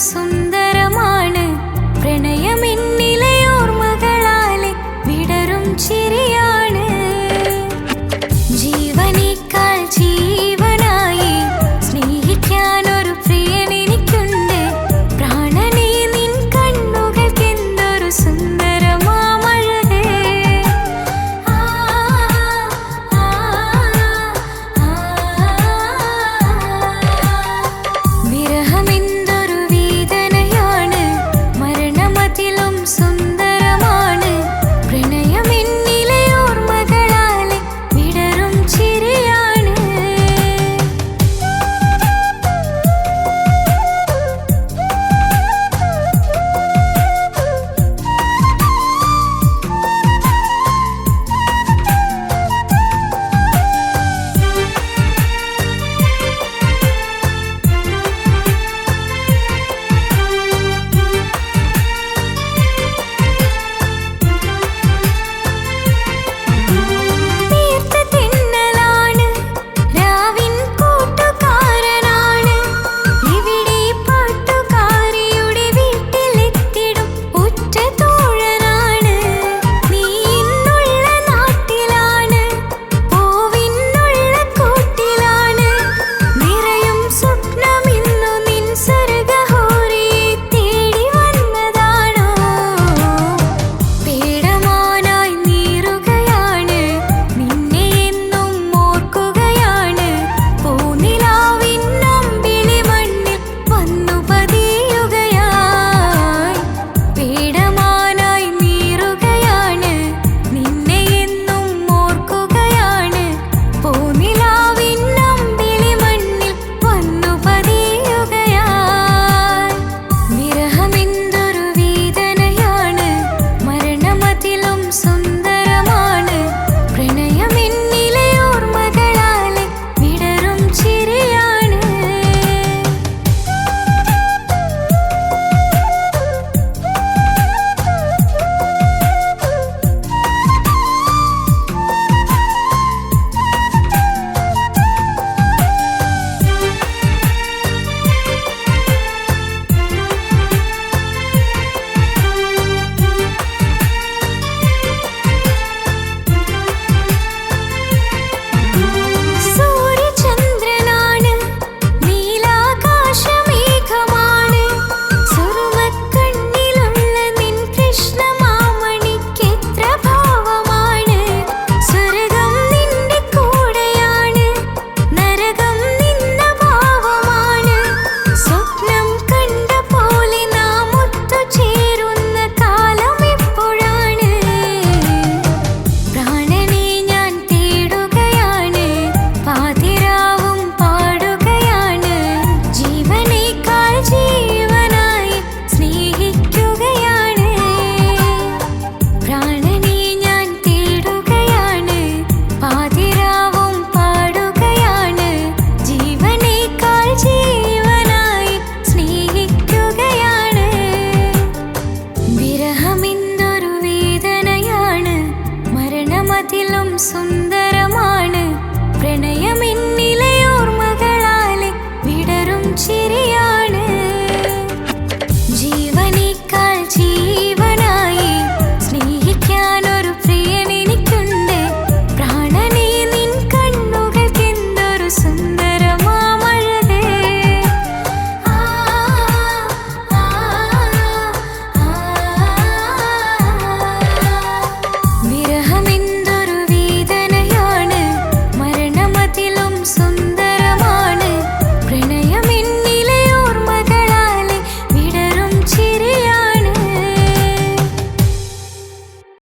സുന്ദരമാണ് പ്രണയമെന്നിലയോർമകളാലെ വിടരും ചിരിയാണ്. ജീവനേക്കാൾ ജീവനായി സ്നേഹിക്കാനൊരു പ്രിയനെനിക്കുണ്ട്. പ്രാണനേ നിൻ കണ്ണുകൾക്കെന്തൊരു സുന്ദരമാമഴകേ. വിരഹമെന്തൊരു വേദനയാണ് മരണമതിലും സുന്ദരമാണ് പ്രണയമെന്നിലയോർമകളാലെ വിടരും ചിരിയാണ്. നീർത്ത തിന്നലാണ് രാവിൻ കൂട്ടുകാരനാണ്. ഇവിടെ പാട്ടുകാരിയുടെ വീട്ടിലെത്തിടും ഉറ്റ തോഴനാണ്. നീ ഇന്നുള്ള നാട്ടിലാണ്, പൂവിനുള്ള കൂട്ടിലാണ്. നിറയും സ്വപ്നമിന്നു നിൻ സ്വർഗഹോരിയെ തേടി വന്നതാണോ? പേടമാനായി നീറുകയാണ്, നിന്നെ എന്നും ഓർക്കുകയാണ്. പൂനിലാവിൻ അമ്പിളി മണ്ണിൽ വന്നു പതിയുകയായി. പേടമാനായി നീറുകയാണ്, നിന്നെ എന്നും ഓർക്കുകയാണ്. പൂനിലാവിൻ അമ്പിളി മണ്ണിൽ വന്നു പതിയുകയായി. വിരഹമെന്തൊരു വേദനയാണ് മരണമതിലും സുന്ദരമാണ് പ്രണയമെന്നിലയോർമകളാലെ വിടരും ചിരിയാണ്. സൂര്യചന്ദ്രനാണ്, നീലാകാശമേഘമാണ്. സുറുമക്കണ്ണിലുള്ള നിൻ കൃഷ്ണമാമണിക്കെത്ര ഭാവമാണ്. സ്വർഗം നിന്റെ കൂടെയാണ്, നരകം നിന്ന ഭാവമാണ്. സ്വപ്നം കണ്ട പോലെ നാം ഒത്തുചേരുന്ന കാലം എപ്പോഴാണ്? പ്രാണനെ ഞാൻ തേടുകയാണ്, പാതിരാവും പാടുകയാണ്. ജീവനേക്കാൾ ജീവനായി സ്നേഹിക്കുകയാണ്. പ്രാണനെ ഞാൻ തേടുകയാണ്, പാതിരാവും പാടുകയാണ്. ജീവനേക്കാൾ ജീവനായി സ്നേഹിക്കുകയാണ്. വിരഹമെന്തൊരു വേദനയാണ് മരണമതിലും സുന്ദരമാണ് പ്രണയമെന്നിലയോർമകളാലെ വിടരും ചിരിയാണ്. ജീവനെ